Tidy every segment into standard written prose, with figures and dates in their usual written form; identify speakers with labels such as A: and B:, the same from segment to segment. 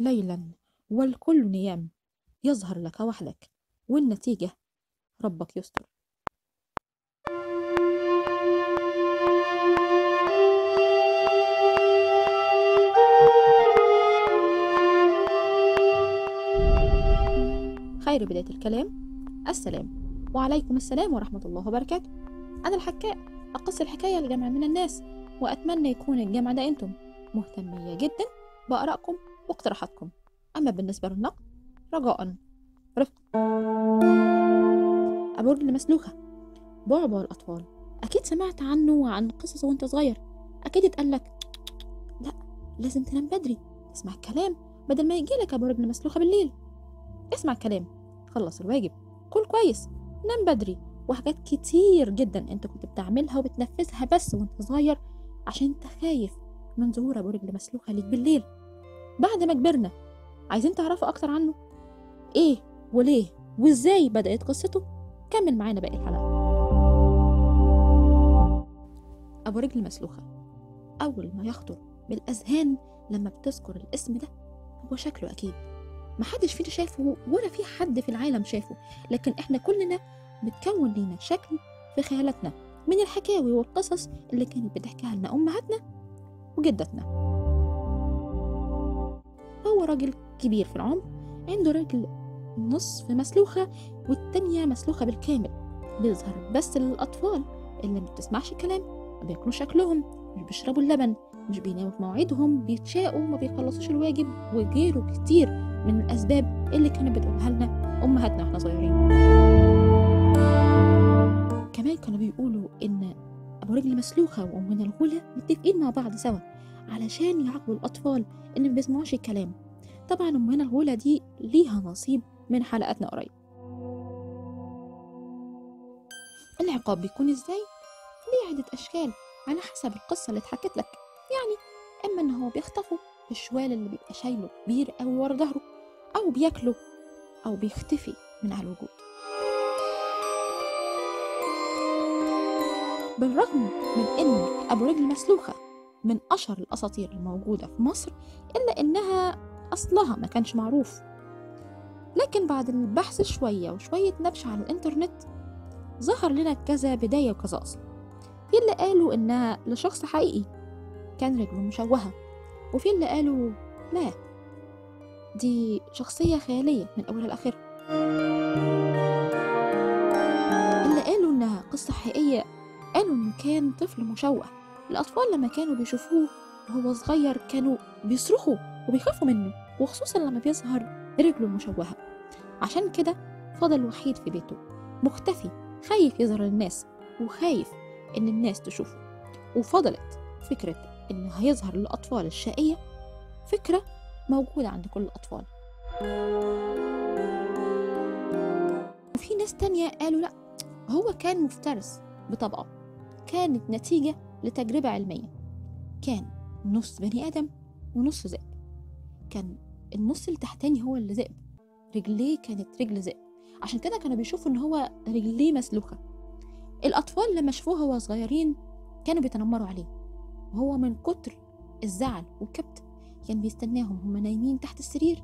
A: ليلا والكل نيام، يظهر لك وحدك، والنتيجة ربك يستر. خير بداية الكلام السلام، وعليكم السلام ورحمة الله وبركاته. أنا الحكاء، أقص الحكاية لجمع من الناس، وأتمنى يكون الجمع ده أنتم مهتمية جدا بآرائكم واقتراحاتكم. أما بالنسبة للنقد رجاء رفق. أبورج المسلوخة، بعبع الأطفال، أكيد سمعت عنه وعن قصصه وأنت صغير. أكيد اتقالك لا، لازم تنام بدري، تسمع الكلام بدل ما يجيلك أبورج المسلوخة بالليل. اسمع الكلام، خلص الواجب، كل كويس، نام بدري، وحاجات كتير جدا انت كنت بتعملها وبتنفذها بس وانت صغير عشان انت خايف من ظهور ابو رجل مسلوخه ليك بالليل. بعد ما كبرنا عايزين تعرفوا اكتر عنه، ايه وليه وازاي بدأت قصته؟ كمل معانا باقي الحلقة. ابو رجل مسلوخه، اول ما يخطر بالاذهان لما بتذكر الاسم ده هو شكله اكيد محدش فينا شافه ولا في حد في العالم شافه، لكن احنا كلنا بتكون لينا شكل في خيالاتنا من الحكاوي والقصص اللي كانت بتحكيها لنا امهاتنا وجدتنا. هو راجل كبير في العمر، عنده رجل نصف مسلوخة والتانية مسلوخة بالكامل، بيظهر بس للأطفال اللي ما بتسمعش الكلام، ما بياكلوش أكلهم، مش بيشربوا اللبن، مش بيناموا في مواعيدهم، بيتشاقوا، ما بيخلصوش الواجب، وغيره كتير من الأسباب اللي كانت بتقولها لنا أمهاتنا واحنا صغيرين. كمان كانوا بيقولوا إن أبو رجل مسلوخة وأمنا الغولة متفقين مع بعض سوا علشان يعاقبوا الأطفال اللي ما بيسمعوش الكلام. طبعا أمنا الغولة دي ليها نصيب من حلقاتنا قريب. العقاب بيكون ازاي؟ ليه عدة أشكال على حسب القصة اللي اتحكت لك. يعني إما إن هو بيخطفه الشوال اللي بيبقى شايله كبير أوي ورا ظهره، أو بياكله، أو بيختفي من على الوجود. بالرغم من إن أبو رجل مسلوخة من أشهر الأساطير الموجودة في مصر، إلا إنها أصلها ما كانش معروف. لكن بعد البحث شوية وشوية نبش على الإنترنت ظهر لنا كذا بداية وكذا أصل. في اللي قالوا إنها لشخص حقيقي كان رجله مشوهة، وفي اللي قالوا لا، دي شخصية خيالية من أولها لآخرها. اللي قالوا إنها قصة حقيقية قالوا إنه كان طفل مشوه. الأطفال لما كانوا بيشوفوه وهو صغير كانوا بيصرخوا وبيخافوا منه، وخصوصا لما بيظهر رجله مشوهة. عشان كده فضل وحيد في بيته مختفي، خايف يظهر للناس وخايف إن الناس تشوفه. وفضلت فكرة إنه هيظهر للأطفال الشقية فكرة موجودة عند كل الأطفال. وفي ناس تانية قالوا لأ، هو كان مفترس بطبعه، كانت نتيجة لتجربة علمية. كان نص بني آدم ونص ذئب، كان النص التحتاني هو اللي ذئب، رجليه كانت رجل ذئب، عشان كده كانوا بيشوفوا إن هو رجليه مسلوخة. الأطفال لما شافوه وهو صغيرين كانوا بيتنمروا عليه، وهو من كتر الزعل والكبت كان بيستناهم هم نايمين تحت السرير،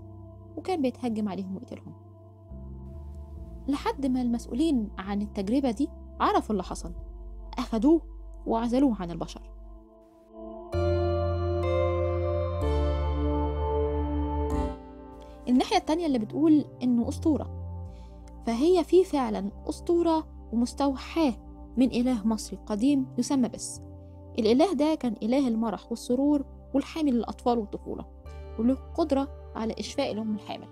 A: وكان بيتهجم عليهم ويقتلهم. لحد ما المسؤولين عن التجربة دي عرفوا اللي حصل، أخدوه وعزلوه عن البشر. الناحية التانية اللي بتقول إنه أسطورة، فهي في فعلا أسطورة ومستوحاة من إله مصري قديم يسمى بس. الإله ده كان إله المرح والسرور والحامي للأطفال والطفولة، وله قدرة على إشفاء الأم الحامل.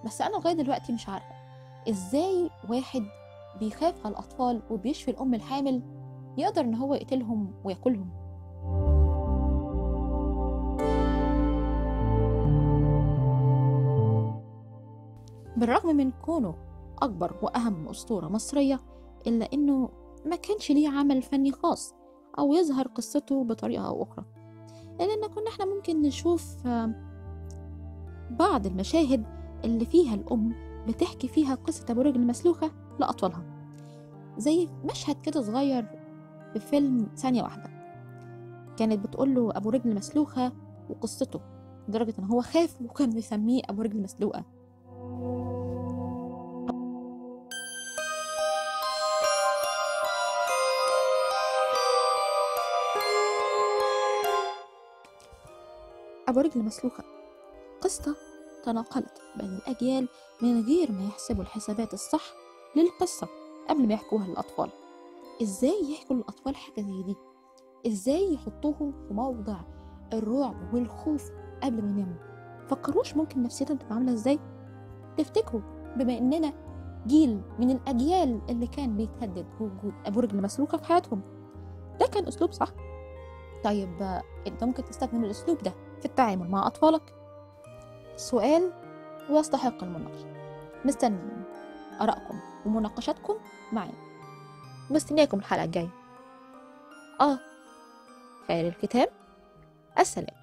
A: بس أنا لغاية دلوقتي مش عارفة إزاي واحد بيخاف على الأطفال وبيشفي الأم الحامل يقدر إن هو يقتلهم ويأكلهم. بالرغم من كونه أكبر وأهم أسطورة مصرية، إلا إنه ما كانش ليه عمل فني خاص أو يظهر قصته بطريقة أو أخرى. لأن كنا إحنا ممكن نشوف بعض المشاهد اللي فيها الأم بتحكي فيها قصة أبو رجل مسلوخة لأطفالها، زي مشهد كده صغير في فيلم ثانية واحدة، كانت بتقوله أبو رجل مسلوخة وقصته لدرجة إن هو خاف وكان بيسميه أبو رجل مسلوقة. أبو رجل مسلوقة قصة تناقلت بين الأجيال من غير ما يحسبوا الحسابات الصح للقصة قبل ما يحكوها للأطفال. إزاي يحكوا للأطفال حاجة زي دي؟ إزاي يحطوهم في موضع الرعب والخوف قبل ما يناموا؟ فكروش ممكن نفسيتهم تبقى عاملة إزاي؟ تفتكروا بما إننا جيل من الأجيال اللي كان بيتهدد بوجود أبو رجل مسلوقة في حياتهم، ده كان أسلوب صح؟ طيب أنت ممكن تستخدم الأسلوب ده في التعامل مع أطفالك؟ سؤال ويستحق المناقشة. مستنيين آرائكم ومناقشاتكم معي. مستنياكم الحلقة الجاية. خير الكتاب. السلام.